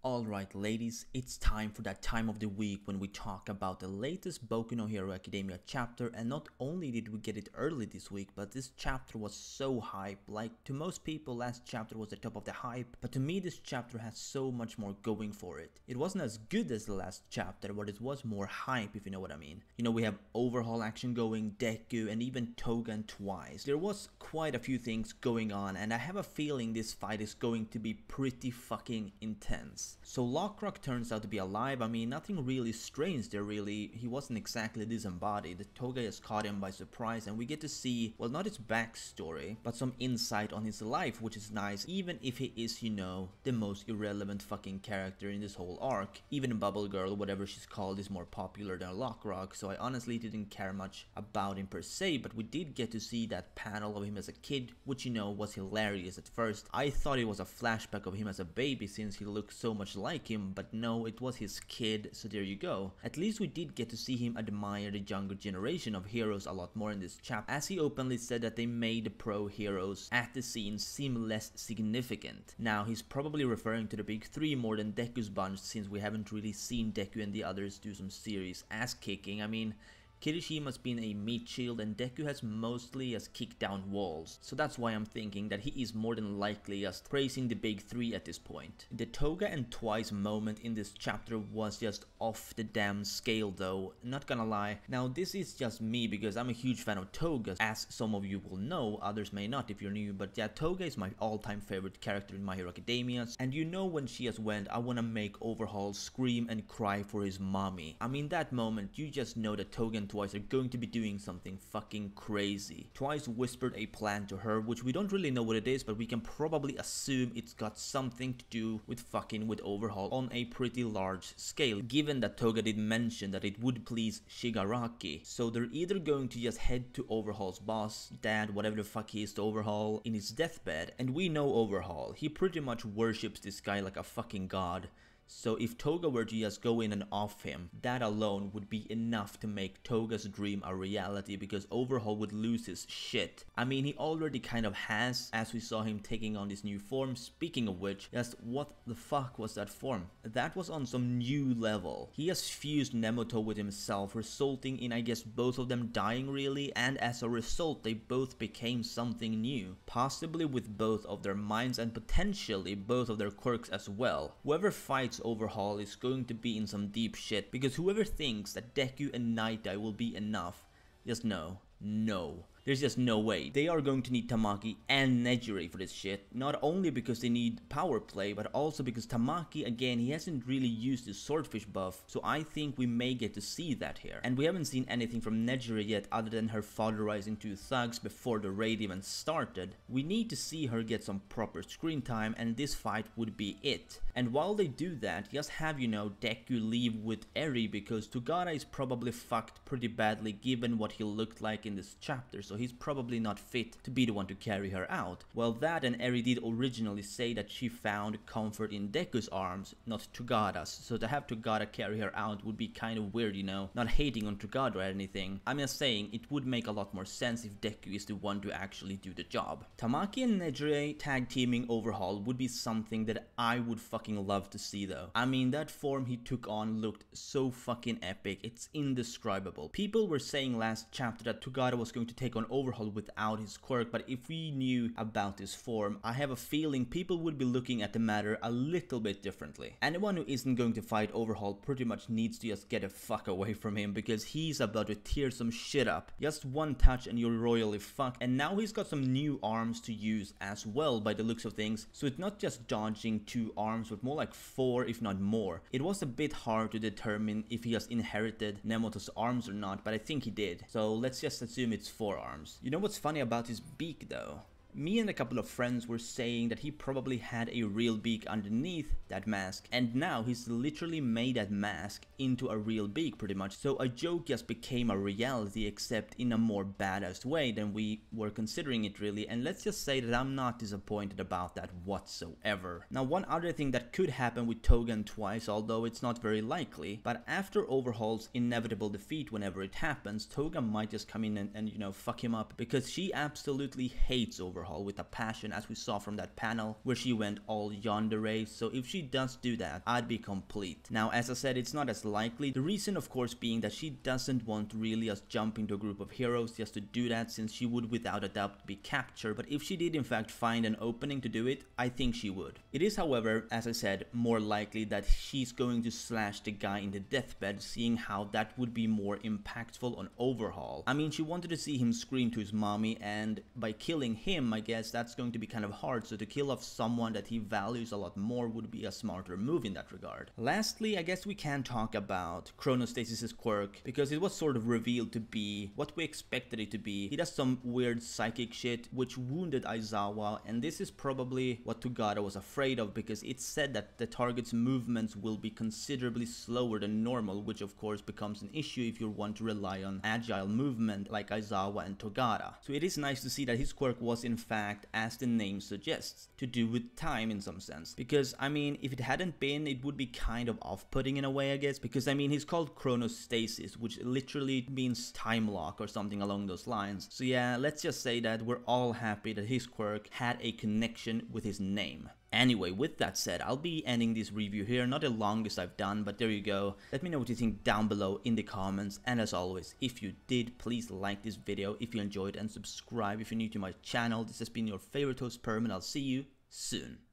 Alright ladies, it's time for that time of the week when we talk about the latest Boku no Hero Academia chapter, and not only did we get it early this week, but this chapter was so hype. Like, to most people last chapter was the top of the hype, but to me this chapter has so much more going for it. It wasn't as good as the last chapter, but it was more hype, if you know what I mean. You know, we have overhaul action going, Deku, and even Toga and Twice. There was quite a few things going on, and I have a feeling this fight is going to be pretty fucking intense. So Lockrock turns out to be alive. I mean, nothing really strange there really. He wasn't exactly disembodied. Toga has caught him by surprise, and we get to see, well, not his backstory, but some insight on his life, which is nice, even if he is, you know, the most irrelevant fucking character in this whole arc. Even Bubble Girl, whatever she's called, is more popular than Lockrock, so I honestly didn't care much about him per se, but we did get to see that panel of him as a kid, which, you know, was hilarious at first. I thought it was a flashback of him as a baby since he looked so much like him, but no, it was his kid, so there you go. At least we did get to see him admire the younger generation of heroes a lot more in this chapter, as he openly said that they made the pro heroes at the scene seem less significant. Now, he's probably referring to the big three more than Deku's bunch, since we haven't really seen Deku and the others do some serious ass kicking. I mean, Kirishima's been a meat shield, and Deku has mostly just kicked down walls, so that's why I'm thinking that he is more than likely just praising the big three at this point. The Toga and Twice moment in this chapter was just off the damn scale though, not gonna lie. Now this is just me because I'm a huge fan of Toga, as some of you will know, others may not if you're new, but yeah, Toga is my all-time favorite character in My Hero Academia, and you know when she just went, I wanna make Overhaul scream and cry for his mommy. I mean, that moment, you just know that Toga and Twice are going to be doing something fucking crazy. Twice whispered a plan to her, which we don't really know what it is, but we can probably assume it's got something to do with fucking with Overhaul on a pretty large scale, given that Toga did mention that it would please Shigaraki. So they're either going to just head to Overhaul's boss, dad, whatever the fuck he is to Overhaul, in his deathbed, and we know Overhaul. He pretty much worships this guy like a fucking god. So if Toga were to just go in and off him, that alone would be enough to make Toga's dream a reality, because Overhaul would lose his shit. I mean, he already kind of has, as we saw him taking on this new form. Speaking of which, just what the fuck was that form? That was on some new level. He has fused Nemoto with himself, resulting in, I guess, both of them dying really, and as a result they both became something new, possibly with both of their minds and potentially both of their quirks as well. Whoever fights Overhaul is going to be in some deep shit, because whoever thinks that Deku and Night Eye will be enough, just no. There's just no way. They are going to need Tamaki and Nejire for this shit. Not only because they need power play, but also because Tamaki, again, he hasn't really used his swordfish buff. So I think we may get to see that here. And we haven't seen anything from Nejire yet other than her fatherizing two thugs before the raid even started. We need to see her get some proper screen time, and this fight would be it. And while they do that, just have, you know, Deku leave with Eri, because Togata is probably fucked pretty badly given what he looked like in this chapter, so he's probably not fit to be the one to carry her out. Well, that and Eri did originally say that she found comfort in Deku's arms, not Togata's, so to have Togata carry her out would be kind of weird, you know, not hating on Togata or anything. I'm just saying it would make a lot more sense if Deku is the one to actually do the job. Tamaki and Nejire tag teaming Overhaul would be something that I would fucking love to see though. I mean, that form he took on looked so fucking epic, it's indescribable. People were saying last chapter that Togata was going to take on Overhaul without his quirk, but if we knew about his form, I have a feeling people would be looking at the matter a little bit differently. Anyone who isn't going to fight Overhaul pretty much needs to just get the fuck away from him, because he's about to tear some shit up. Just one touch and you're royally fucked, and now he's got some new arms to use as well by the looks of things, so it's not just dodging two arms but more like four if not more. It was a bit hard to determine if he has inherited Nemoto's arms or not, but I think he did, so let's just assume it's four arms. You know what's funny about his beak though? Me and a couple of friends were saying that he probably had a real beak underneath that mask, and now he's literally made that mask into a real beak pretty much. So a joke just became a reality, except in a more badass way than we were considering it really, and let's just say that I'm not disappointed about that whatsoever. Now, one other thing that could happen with Toga and Twice, although it's not very likely, but after Overhaul's inevitable defeat whenever it happens, Toga might just come in and you know, fuck him up, because she absolutely hates Overhaul. overhaul with a passion, as we saw from that panel where she went all yandere. So if she does do that, I'd be complete. Now, as I said, it's not as likely. The reason, of course, being that she doesn't want really us jump into a group of heroes just to do that, since she would without a doubt be captured. But if she did in fact find an opening to do it, I think she would. It is, however, as I said, more likely that she's going to slash the guy in the deathbed, seeing how that would be more impactful on overhaul. I mean, she wanted to see him scream to his mommy, and by killing him, I guess that's going to be kind of hard, so to kill off someone that he values a lot more would be a smarter move in that regard. Lastly, I guess we can talk about Chronostasis' quirk, because it was sort of revealed to be what we expected it to be. He does some weird psychic shit which wounded Aizawa, and this is probably what Togata was afraid of, because it said that the target's movements will be considerably slower than normal, which of course becomes an issue if you want to rely on agile movement like Aizawa and Togata. So it is nice to see that his quirk was in fact, as the name suggests, to do with time in some sense. Because I mean, if it hadn't been, it would be kind of off-putting in a way, I guess, because I mean, he's called Chronostasis, which literally means time lock or something along those lines. So yeah, let's just say that we're all happy that his quirk had a connection with his name. Anyway, with that said, I'll be ending this review here, not the longest I've done, but there you go. Let me know what you think down below in the comments, and as always, if you did, please like this video if you enjoyed, and subscribe if you're new to my channel. This has been your favorite host, Perm, and I'll see you soon.